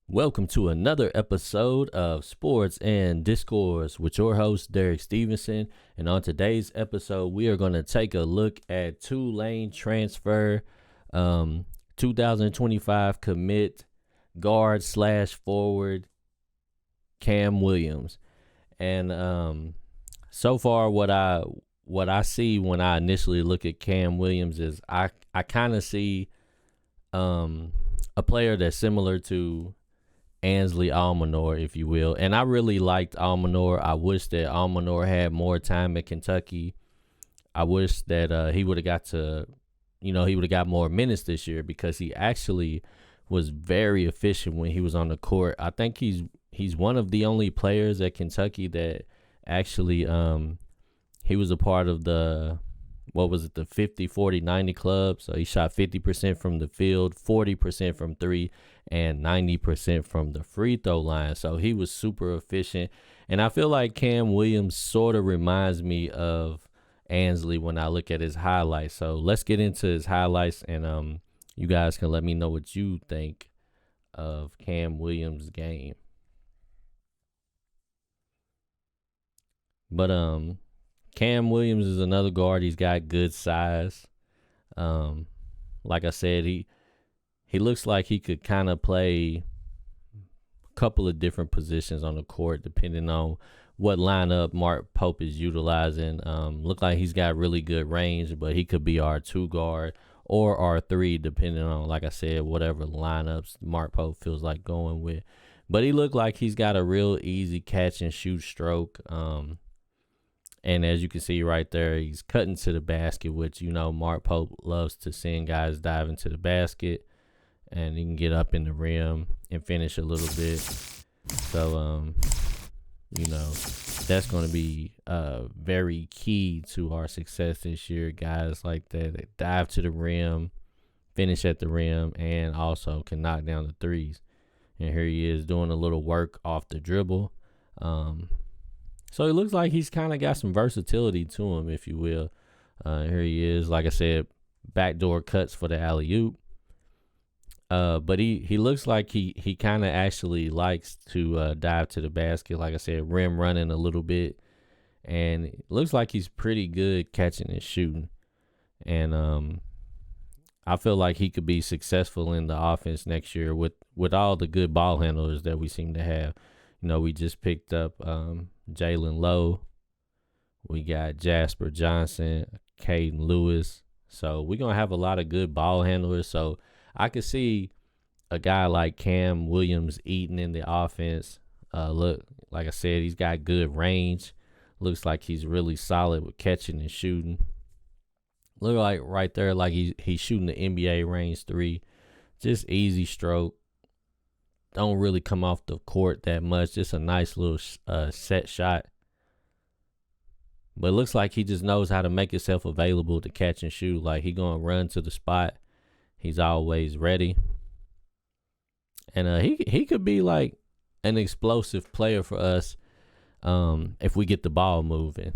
Welcome to another episode of Sports and Discourse with your host, Derek Stevenson. And on today's episode, we are going to take a look at Tulane transfer, 2025 commit guard slash forward Kam Williams. And so far, what I see when I initially look at Kam Williams is I kind of see a player that's similar to Ansley Almanor, if you will. And I really liked Almanor. I wish that Almanor had more time at Kentucky. I wish that he would have got more minutes this year because he actually was very efficient when he was on the court. I think he's one of the only players at Kentucky that actually he was a part of the 50, 40, 90 club. So he shot 50% from the field, 40% from three, and 90% from the free throw line. So he was super efficient. And I feel like Kam Williams sort of reminds me of Ansley when I look at his highlights. So let's get into his highlights, and you guys can let me know what you think of Kam Williams' game. But Kam Williams is another guard. He's got good size. Like I said, he looks like he could kind of play a couple of different positions on the court depending on what lineup Mark Pope is utilizing. Look like he's got really good range, but he could be our 2 guard or our 3 depending on, like I said, whatever lineups Mark Pope feels like going with. But he looked like he's got a real easy catch and shoot stroke. And as you can see right there, he's cutting to the basket, which, Mark Pope loves to send guys diving to the basket. And he can get up in the rim and finish a little bit. So, that's going to be very key to our success this year. Guys like that dive to the rim, finish at the rim, and also can knock down the threes. And here he is doing a little work off the dribble. So it looks like he's kind of got some versatility to him, if you will. Here he is, like I said, backdoor cuts for the alley-oop. But he looks like he kind of actually likes to dive to the basket. Like I said, rim running a little bit. And it looks like he's pretty good catching and shooting. And I feel like he could be successful in the offense next year with all the good ball handlers that we seem to have. We just picked up Jalen Lowe. We got Jasper Johnson, Caden Lewis. So we're going to have a lot of good ball handlers. So I could see a guy like Kam Williams eating in the offense. Look, like I said, he's got good range. Looks like he's really solid with catching and shooting. Look like right there like he's shooting the NBA range 3. Just easy stroke. Don't really come off the court that much. Just a nice little set shot. But it looks like he just knows how to make himself available to catch and shoot. Like he going to run to the spot. He's always ready. And he could be like an explosive player for us if we get the ball moving.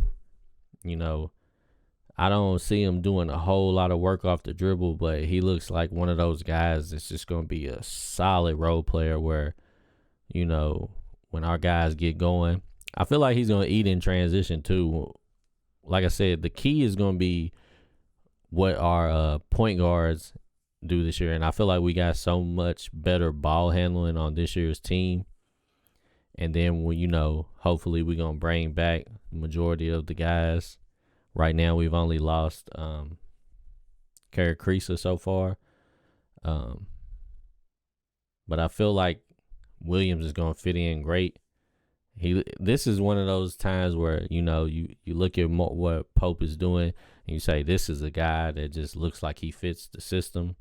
I don't see him doing a whole lot of work off the dribble, but he looks like one of those guys that's just going to be a solid role player where, when our guys get going, I feel like he's going to eat in transition too. Like I said, the key is going to be what our point guards do this year. And I feel like we got so much better ball handling on this year's team. And then, hopefully we're going to bring back the majority of the guys. Right now, we've only lost Kara Creasa so far. But I feel like Williams is going to fit in great. This is one of those times where, you look at what Pope is doing and you say, this is a guy that just looks like he fits the system.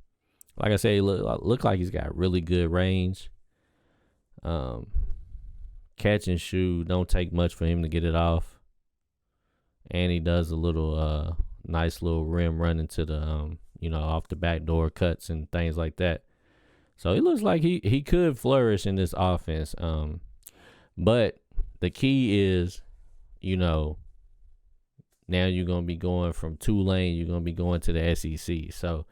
Like I say, he look like he's got really good range. Catch and shoot, don't take much for him to get it off. And he does a little nice little rim run into the, off the back door cuts and things like that. So he looks like he could flourish in this offense. But the key is, now you're going to be going from Tulane, you're going to be going to the SEC. So,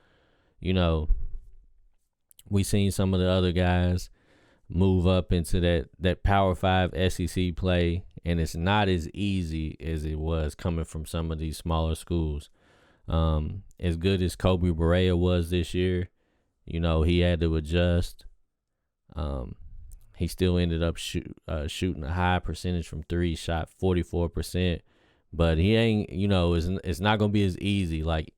we seen some of the other guys move up into that Power 5 SEC play, and it's not as easy as it was coming from some of these smaller schools. As good as Kobe Barea was this year, he had to adjust. He still ended up shooting a high percentage from three, shot 44%, but he ain't, it's not going to be as easy. Like,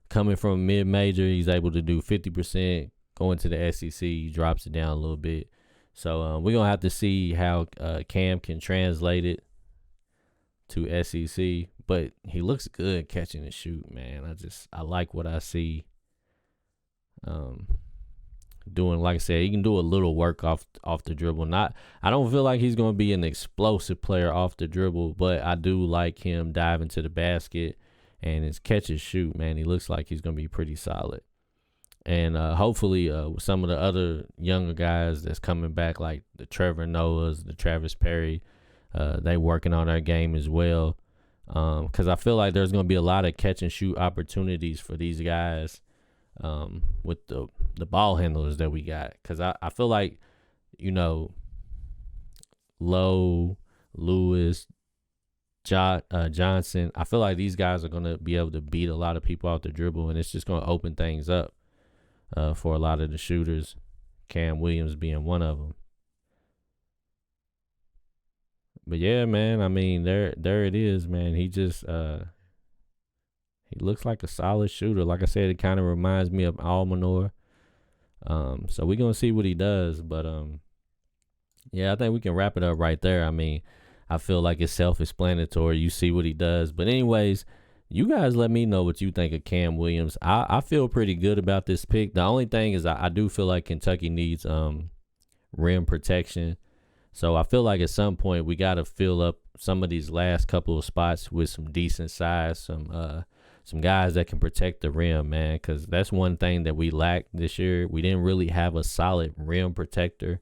coming from mid-major, he's able to do 50%. Going to the SEC, he drops it down a little bit. So we're going to have to see how Cam can translate it to SEC. But he looks good catching and shoot, man. I like what I see. Doing, like I said, he can do a little work off the dribble. I don't feel like he's going to be an explosive player off the dribble, but I do like him diving to the basket and his catch and shoot, man. He looks like he's going to be pretty solid. And hopefully with some of the other younger guys that's coming back, like the Trevor Noahs, the Travis Perry, they working on their game as well. Because I feel like there's going to be a lot of catch and shoot opportunities for these guys with the ball handlers that we got. Because I feel like, Lowe, Lewis, Johnson, I feel like these guys are going to be able to beat a lot of people out the dribble, and it's just going to open things up for a lot of the shooters, Kam Williams being one of them. But yeah, man, I mean, there it is, man. He just he looks like a solid shooter. Like I said, it kind of reminds me of Almanor. So we're gonna see what he does. But yeah, I think we can wrap it up right there. I mean, I feel like it's self-explanatory. You see what he does. But anyways, you guys let me know what you think of Kam Williams. I feel pretty good about this pick. The only thing is I do feel like Kentucky needs rim protection. So I feel like at some point we got to fill up some of these last couple of spots with some decent size, some guys that can protect the rim, man, because that's one thing that we lacked this year. We didn't really have a solid rim protector.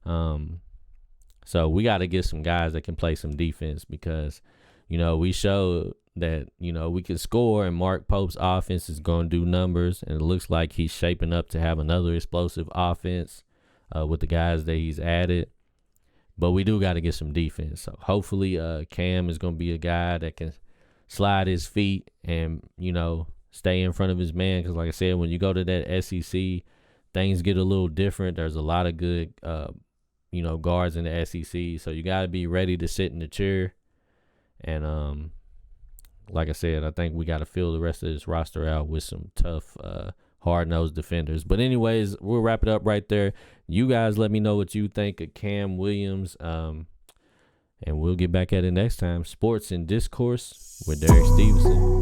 So we got to get some guys that can play some defense because, we showed that, we can score, and Mark Pope's offense is going to do numbers, and it looks like he's shaping up to have another explosive offense with the guys that he's added. But we do got to get some defense. So hopefully Cam is going to be a guy that can slide his feet and, stay in front of his man. Because like I said, when you go to that SEC, things get a little different. There's a lot of good, guards in the SEC. So you got to be ready to sit in the chair. And like I said, I think we got to fill the rest of this roster out with some tough, hard-nosed defenders. But anyways, we'll wrap it up right there. You guys let me know what you think of Kam Williams. And we'll get back at it next time. Sports and Discourse with Derek Stevenson.